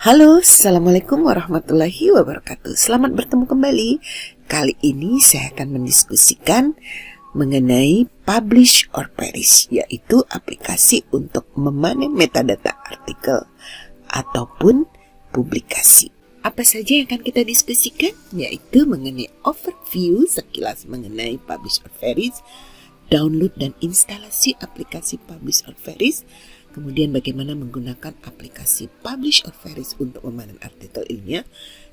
Halo, Assalamualaikum warahmatullahi wabarakatuh. Selamat bertemu kembali. Kali ini saya akan mendiskusikan mengenai publish or perish, yaitu aplikasi untuk memanen metadata artikel ataupun publikasi. Apa saja yang akan kita diskusikan? Yaitu mengenai overview sekilas mengenai publish or perish, download dan instalasi aplikasi publish or perish, kemudian bagaimana menggunakan aplikasi publish or perish untuk memanen artikel ilmiah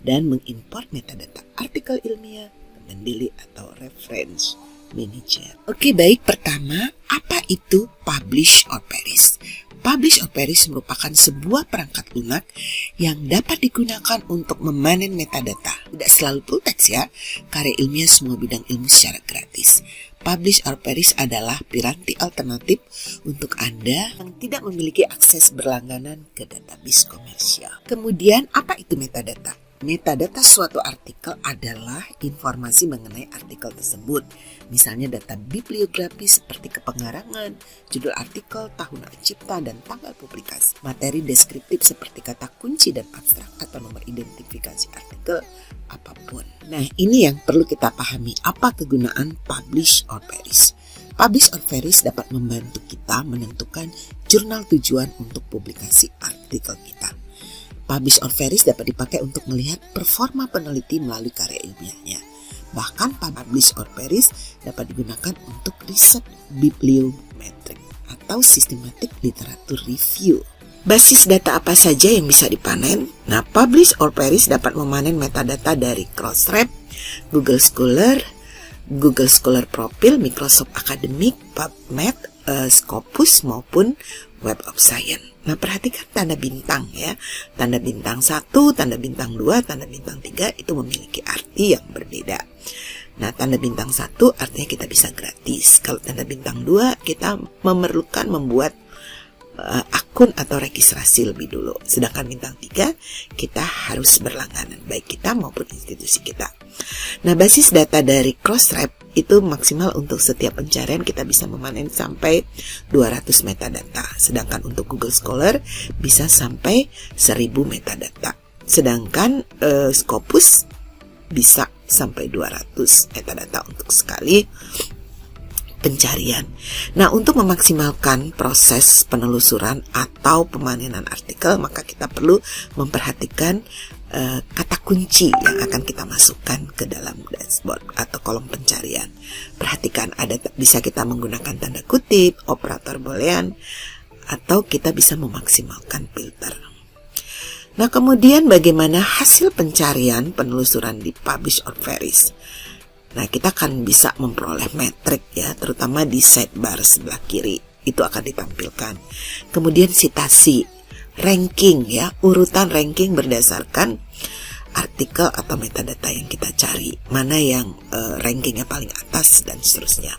dan mengimport metadata artikel ilmiah ke Mendeley atau reference manager. Oke, baik. Pertama, apa itu publish or perish? Publish or perish merupakan sebuah perangkat lunak yang dapat digunakan untuk memanen metadata. Tidak selalu full text ya, karya ilmiah semua bidang ilmu secara gratis. Publish or perish adalah piranti alternatif untuk Anda yang tidak memiliki akses berlangganan ke database komersial. Kemudian, apa itu metadata? Metadata suatu artikel adalah informasi mengenai artikel tersebut. Misalnya data bibliografi seperti kepengarangan, judul artikel, tahun cipta, dan tanggal publikasi. Materi deskriptif seperti kata kunci dan abstrak atau nomor identifikasi artikel, apapun. Nah, ini yang perlu kita pahami. Apa kegunaan publish or perish? Publish or perish dapat membantu kita menentukan jurnal tujuan untuk publikasi artikel kita. Publish or perish dapat dipakai untuk melihat performa peneliti melalui karya ilmiahnya. Bahkan publish or perish dapat digunakan untuk riset bibliometrik atau systematic literature review. Basis data apa saja yang bisa dipanen? Nah, publish or perish dapat memanen metadata dari Crossref, Google Scholar, Google Scholar Profile, Microsoft Academic, PubMed, Scopus maupun Web of Science. Nah, perhatikan tanda bintang ya. Tanda bintang 1, tanda bintang 2, tanda bintang 3 itu memiliki arti yang berbeda. Nah, tanda bintang 1 artinya kita bisa gratis. Kalau tanda bintang 2 kita memerlukan membuat akun atau registrasi lebih dulu. Sedangkan bintang 3 kita harus berlangganan, baik kita maupun institusi kita. Nah, basis data dari Crossref itu maksimal untuk setiap pencarian kita bisa memanen sampai 200 metadata. Sedangkan untuk Google Scholar bisa sampai 1000 metadata. Sedangkan Scopus bisa sampai 200 metadata untuk sekali pencarian. Nah, untuk memaksimalkan proses penelusuran atau pemanenan artikel, maka kita perlu memperhatikan kata kunci yang akan kita masukkan ke dalam dashboard atau kolom pencarian. Perhatikan, bisa kita menggunakan tanda kutip, operator boolean, atau kita bisa memaksimalkan filter. Nah, kemudian bagaimana hasil pencarian penelusuran di publish or perish? Nah, kita akan bisa memperoleh metrik ya, terutama di sidebar sebelah kiri. Itu akan ditampilkan. Kemudian citasi, ranking ya, urutan ranking berdasarkan artikel atau metadata yang kita cari. Mana yang rankingnya paling atas dan seterusnya.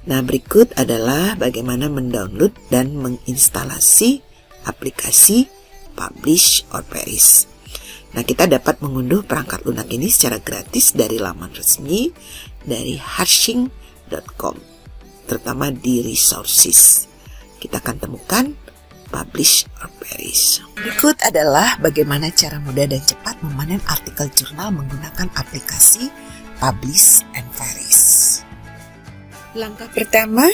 Nah, berikut adalah bagaimana mendownload dan menginstalasi aplikasi publish or perish. Nah, kita dapat mengunduh perangkat lunak ini secara gratis dari laman resmi dari harshing.com, terutama di resources. Kita akan temukan publish or perish. Berikut adalah bagaimana cara mudah dan cepat memanen artikel jurnal menggunakan aplikasi publish and perish. Langkah pertama,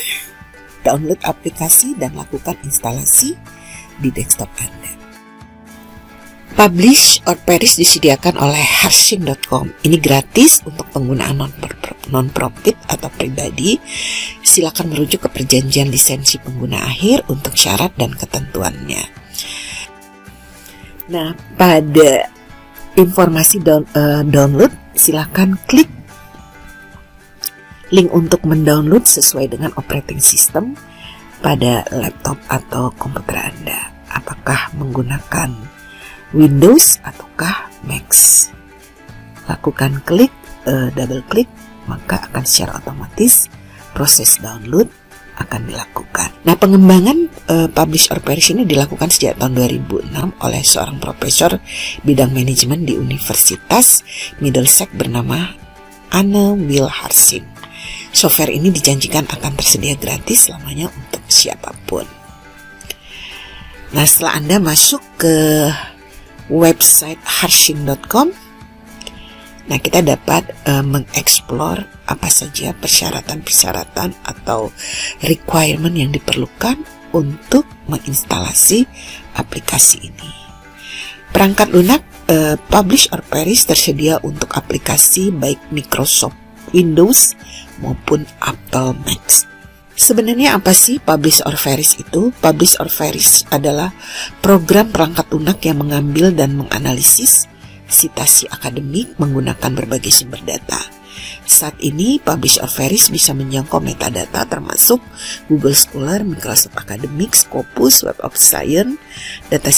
download aplikasi dan lakukan instalasi di desktop Anda. Publish or perish disediakan oleh harshing.com. Ini gratis untuk penggunaan non-profit atau pribadi. Silakan merujuk ke perjanjian lisensi pengguna akhir untuk syarat dan ketentuannya. Nah, pada informasi download, silakan klik link untuk mendownload sesuai dengan operating system pada laptop atau komputer Anda. Apakah menggunakan Windows ataukah Mac. Lakukan double klik, maka akan secara otomatis proses download akan dilakukan. Nah, pengembangan publish or perish ini dilakukan sejak tahun 2006 oleh seorang profesor bidang manajemen di Universitas Middlesex bernama Anne Will Harshing. Software ini dijanjikan akan tersedia gratis selamanya untuk siapapun. Nah, setelah Anda masuk ke website harshin.com. Nah, kita dapat mengeksplor apa saja persyaratan-persyaratan atau requirement yang diperlukan untuk menginstalasi aplikasi ini. Perangkat lunak Publish or Perish tersedia untuk aplikasi baik Microsoft Windows maupun Apple Mac. Sebenarnya apa sih Publish or Perish itu? Publish or Perish adalah program perangkat lunak yang mengambil dan menganalisis sitasi akademik menggunakan berbagai sumber data. Saat ini, Publish or Perish bisa menjangkau metadata termasuk Google Scholar, Microsoft Academic, Scopus, Web of Science. Data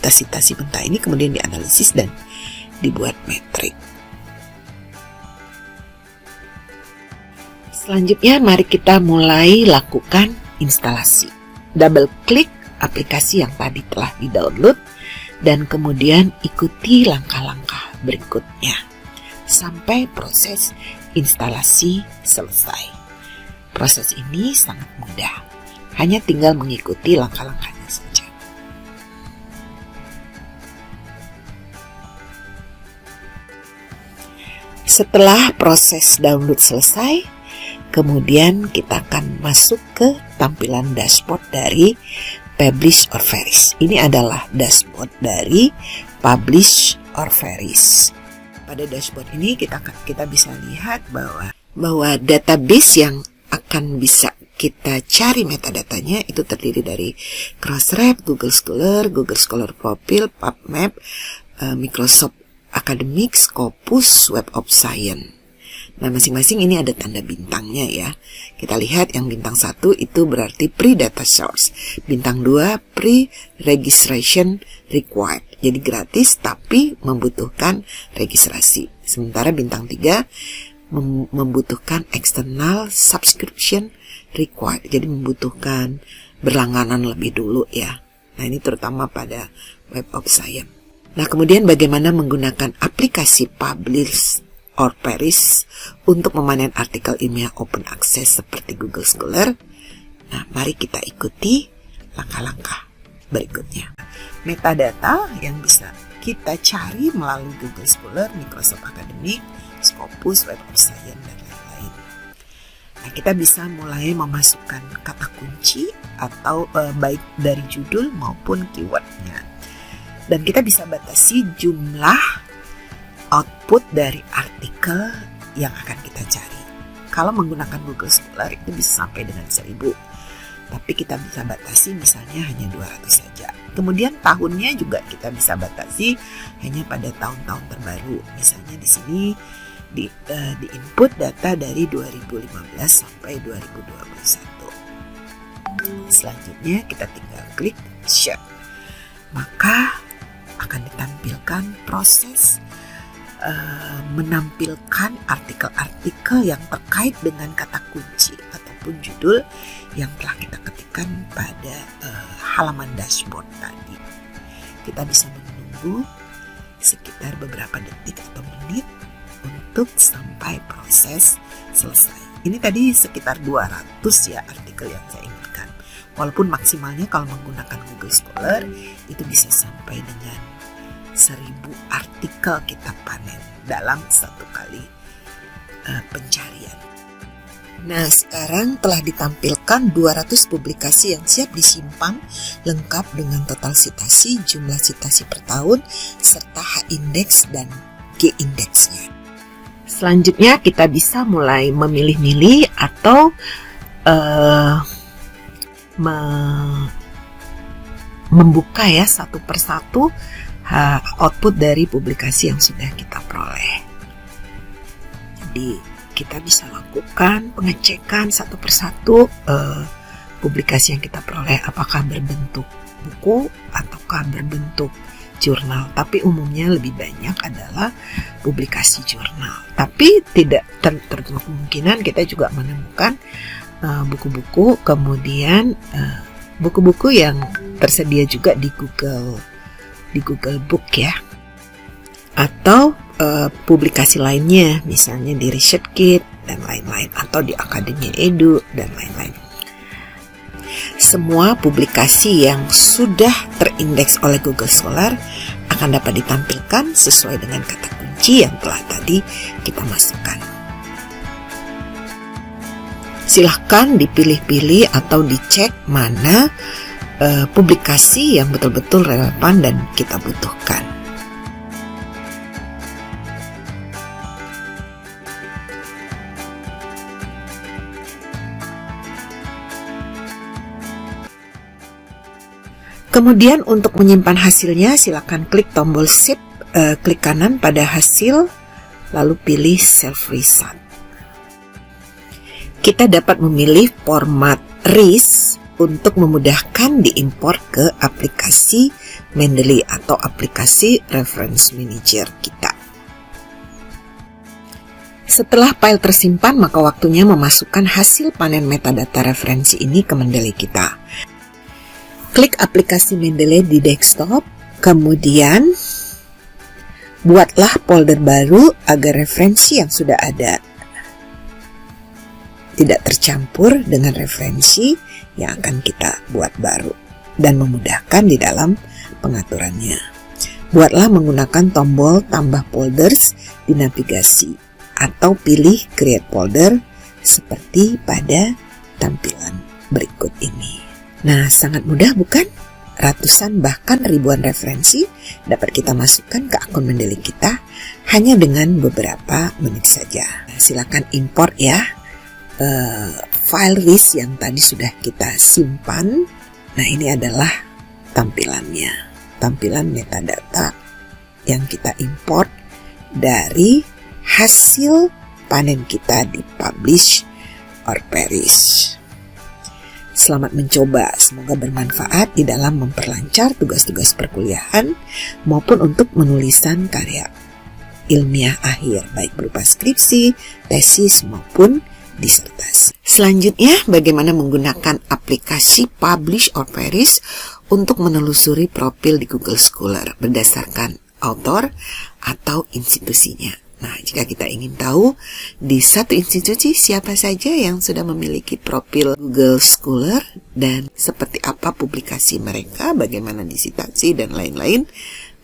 sitasi mentah ini kemudian dianalisis dan dibuat metrik. Selanjutnya, mari kita mulai lakukan instalasi. Double klik aplikasi yang tadi telah di-download dan kemudian ikuti langkah-langkah berikutnya sampai proses instalasi selesai. Proses ini sangat mudah, hanya tinggal mengikuti langkah-langkahnya saja. Setelah proses download selesai, kemudian kita akan masuk ke tampilan dashboard dari Publish or Perish. Ini adalah dashboard dari Publish or Perish. Pada dashboard ini kita bisa lihat bahwa database yang akan bisa kita cari metadatanya itu terdiri dari Crossref, Google Scholar, Google Scholar Profile, PubMed, Microsoft Academic, Scopus, Web of Science. Nah, masing-masing ini ada tanda bintangnya ya. Kita lihat yang bintang 1 itu berarti pre-data source. Bintang 2 pre-registration required. Jadi gratis tapi membutuhkan registrasi. Sementara bintang 3 membutuhkan external subscription required. Jadi membutuhkan berlangganan lebih dulu ya. Nah, ini terutama pada Web of Science. Nah, kemudian bagaimana menggunakan aplikasi Publish or Perish untuk memanen artikel ilmiah open access seperti Google Scholar. Nah, mari kita ikuti langkah-langkah berikutnya. Metadata yang bisa kita cari melalui Google Scholar, Microsoft Academic, Scopus, Web of Science, dan lain-lain. Nah, kita bisa mulai memasukkan kata kunci atau baik dari judul maupun keywordnya. Dan kita bisa batasi jumlah output dari artikel yang akan kita cari. Kalau menggunakan Google Scholar itu bisa sampai dengan 1000. Tapi kita bisa batasi misalnya hanya 200 saja. Kemudian tahunnya juga kita bisa batasi hanya pada tahun-tahun terbaru. Misalnya di sini di input data dari 2015 sampai 2021. Selanjutnya kita tinggal klik share. Maka akan ditampilkan proses menampilkan artikel-artikel yang terkait dengan kata kunci ataupun judul yang telah kita ketikkan pada halaman dashboard tadi. Kita bisa menunggu sekitar beberapa detik atau menit untuk sampai proses selesai. Ini tadi sekitar 200 ya artikel yang saya inginkan. Walaupun maksimalnya kalau menggunakan Google Scholar itu bisa sampai dengan 1000 artikel kita panen dalam satu kali pencarian. Nah, sekarang telah ditampilkan 200 publikasi yang siap disimpan lengkap dengan total sitasi, jumlah sitasi per tahun, serta H-index dan G-indexnya. Selanjutnya kita bisa mulai memilih-milih atau membuka ya satu persatu output dari publikasi yang sudah kita peroleh. Jadi kita bisa lakukan pengecekan satu persatu publikasi yang kita peroleh, apakah berbentuk buku ataukah berbentuk jurnal. Tapi umumnya lebih banyak adalah publikasi jurnal. Tapi tidak tertutup kemungkinan kita juga menemukan buku-buku, kemudian buku-buku yang tersedia juga di Google Book ya, atau publikasi lainnya misalnya di ResearchGate dan lain-lain, atau di Akademia Edu dan lain-lain. Semua publikasi yang sudah terindeks oleh Google Scholar akan dapat ditampilkan sesuai dengan kata kunci yang telah tadi kita masukkan. Silahkan dipilih-pilih atau dicek mana publikasi yang betul-betul relevan dan kita butuhkan. Kemudian untuk menyimpan hasilnya, silakan klik tombol Shift, klik kanan pada hasil, lalu pilih Save Result. Kita dapat memilih format RIS untuk memudahkan diimpor ke aplikasi Mendeley atau aplikasi Reference Manager kita. Setelah file tersimpan, maka waktunya memasukkan hasil panen metadata referensi ini ke Mendeley kita. Klik aplikasi Mendeley di desktop, kemudian buatlah folder baru agar referensi yang sudah ada tidak tercampur dengan referensi yang akan kita buat baru dan memudahkan di dalam pengaturannya. Buatlah menggunakan tombol tambah folders di navigasi atau pilih create folder seperti pada tampilan berikut ini. Nah, sangat mudah bukan? Ratusan bahkan ribuan referensi dapat kita masukkan ke akun Mendeley kita hanya dengan beberapa menit saja. Nah, silakan import ya file RIS yang tadi sudah kita simpan. Nah, ini adalah tampilannya, tampilan metadata yang kita import dari hasil panen kita di Publish or Perish. Selamat mencoba, semoga bermanfaat di dalam memperlancar tugas-tugas perkuliahan maupun untuk menulisan karya ilmiah akhir, baik berupa skripsi, tesis maupun disertasi. Selanjutnya, bagaimana menggunakan aplikasi Publish or Perish untuk menelusuri profil di Google Scholar berdasarkan author atau institusinya. Nah, jika kita ingin tahu di satu institusi siapa saja yang sudah memiliki profil Google Scholar dan seperti apa publikasi mereka, bagaimana disitasi dan lain-lain,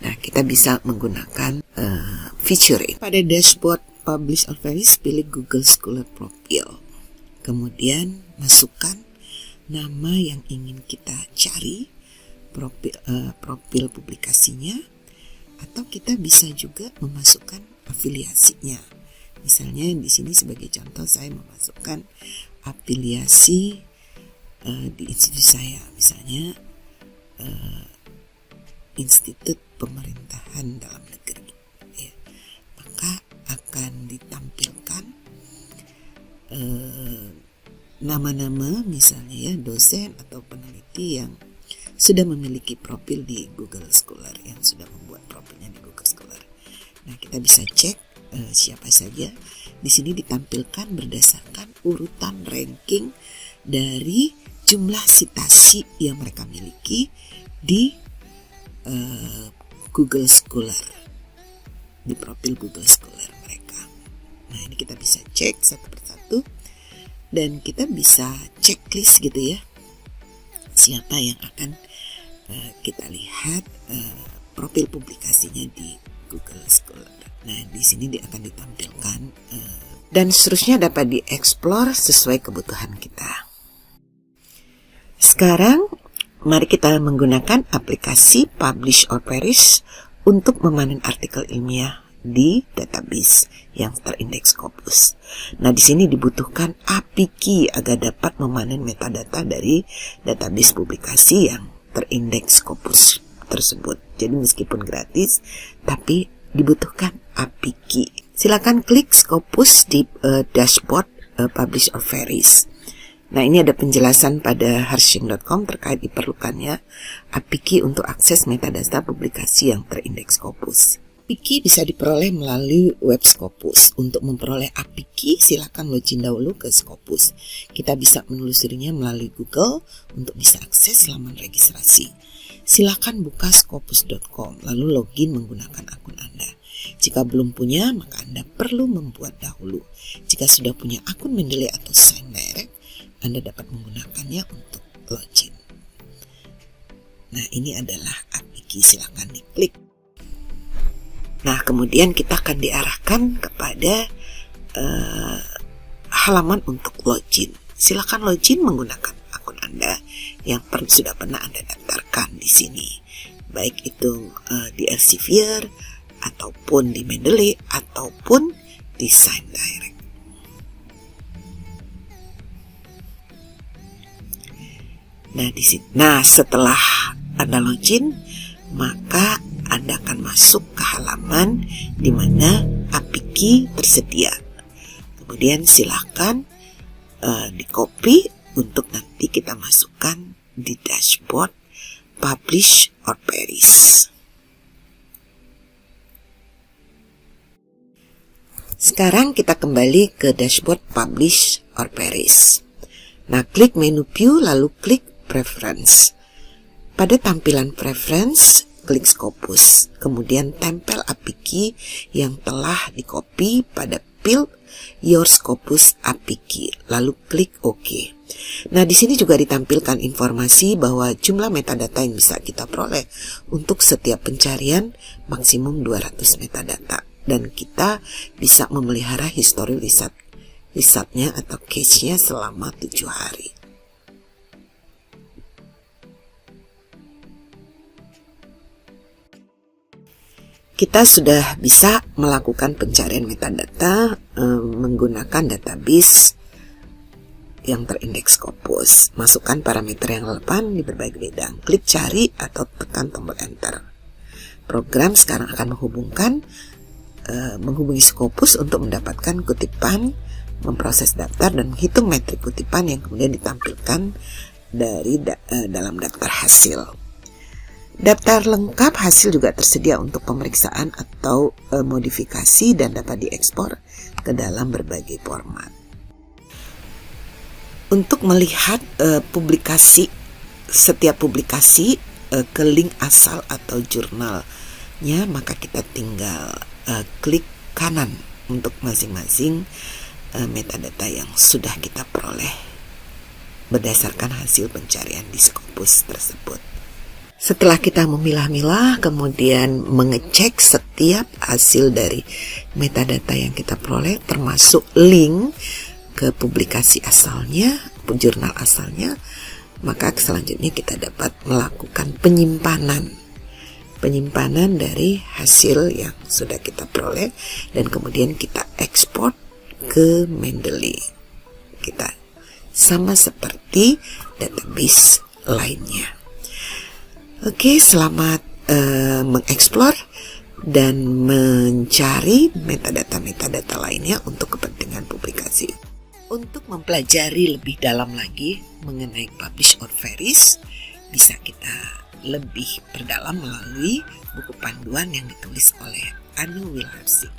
nah kita bisa menggunakan fitur ini. Pada dashboard Publish or Perish, pilih Google Scholar Profile. Kemudian masukkan nama yang ingin kita cari, profil publikasinya, atau kita bisa juga memasukkan afiliasinya. Misalnya di sini sebagai contoh saya memasukkan afiliasi di institusi saya, misalnya Institut Pemerintahan Dalam Negeri. Ya. Maka akan ditampilkan nama-nama misalnya ya dosen atau peneliti yang sudah memiliki profil di Google Scholar, yang sudah membuat profilnya di Google Scholar. Nah, kita bisa cek siapa saja. Di sini ditampilkan berdasarkan urutan ranking dari jumlah citasi yang mereka miliki di Google Scholar, di profil Google Scholar mereka. Nah, ini kita bisa cek satu persatu dan kita bisa checklist gitu ya, siapa yang akan kita lihat profil publikasinya di Google Scholar. Nah, di sini dia akan ditampilkan dan seterusnya dapat dieksplor sesuai kebutuhan kita. Sekarang, mari kita menggunakan aplikasi Publish or Perish untuk memanen artikel ilmiah di database yang terindeks Scopus. Nah, di sini dibutuhkan API key agar dapat memanen metadata dari database publikasi yang terindeks Scopus tersebut. Jadi meskipun gratis, tapi dibutuhkan API key. Silakan klik Scopus di dashboard Publish or Perish. Nah, ini ada penjelasan pada Harshing.com terkait diperlukannya API key untuk akses metadata publikasi yang terindeks Scopus. API key bisa diperoleh melalui web Scopus. Untuk memperoleh API key, silakan login dahulu ke Scopus. Kita bisa menelusurinya melalui Google untuk bisa akses laman registrasi. Silakan buka scopus.com lalu login menggunakan akun Anda. Jika belum punya, maka Anda perlu membuat dahulu. Jika sudah punya akun Mendeley atau Sign Direct, Anda dapat menggunakannya untuk login. Nah, ini adalah apiki, silakan diklik. Nah, kemudian kita akan diarahkan kepada halaman untuk login. Silakan login menggunakan akun Anda yang sudah pernah Anda daftarkan di sini. Baik itu di Elsevier, ataupun di Mendeley, ataupun di Sign Direct. Nah, setelah Anda login, maka Anda akan masuk ke halaman di mana apiki tersedia. Kemudian silakan di-copy untuk nanti kita masukkan di dashboard Publish or Perish. Sekarang kita kembali ke dashboard Publish or Perish. Nah, klik menu View lalu klik Preference. Pada tampilan Preference, klik Scopus, kemudian tempel apiki yang telah di-copy pada field Your Scopus apiki, lalu klik OK. Nah, di sini juga ditampilkan informasi bahwa jumlah metadata yang bisa kita peroleh untuk setiap pencarian maksimum 200 metadata, dan kita bisa memelihara histori risetnya atau cache-nya selama 7 hari. Kita sudah bisa melakukan pencarian metadata menggunakan database yang terindeks Scopus. Masukkan parameter yang relevan di berbagai bidang. Klik cari atau tekan tombol enter. Program sekarang akan menghubungi Scopus untuk mendapatkan kutipan, memproses daftar, dan menghitung metrik kutipan yang kemudian ditampilkan dari dalam daftar hasil. Daftar lengkap hasil juga tersedia untuk pemeriksaan atau modifikasi dan dapat diekspor ke dalam berbagai format. Untuk melihat setiap publikasi ke link asal atau jurnalnya, maka kita tinggal klik kanan untuk masing-masing metadata yang sudah kita peroleh berdasarkan hasil pencarian di Scopus tersebut. Setelah kita memilah-milah, kemudian mengecek setiap hasil dari metadata yang kita peroleh, termasuk link ke publikasi asalnya, jurnal asalnya, maka selanjutnya kita dapat melakukan penyimpanan dari hasil yang sudah kita peroleh, dan kemudian kita ekspor ke Mendeley kita, sama seperti database lainnya. Oke, selamat mengeksplor dan mencari metadata-metadata lainnya untuk kepentingan publikasi. Untuk mempelajari lebih dalam lagi mengenai Publish or Perish, bisa kita lebih perdalam melalui buku panduan yang ditulis oleh Anu Wilhamsing,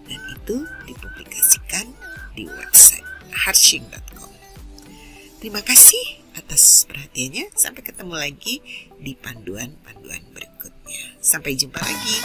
dan itu dipublikasikan di website harshing.com. Terima kasih atas perhatiannya. Sampai ketemu lagi di panduan-panduan berikutnya. Sampai jumpa lagi.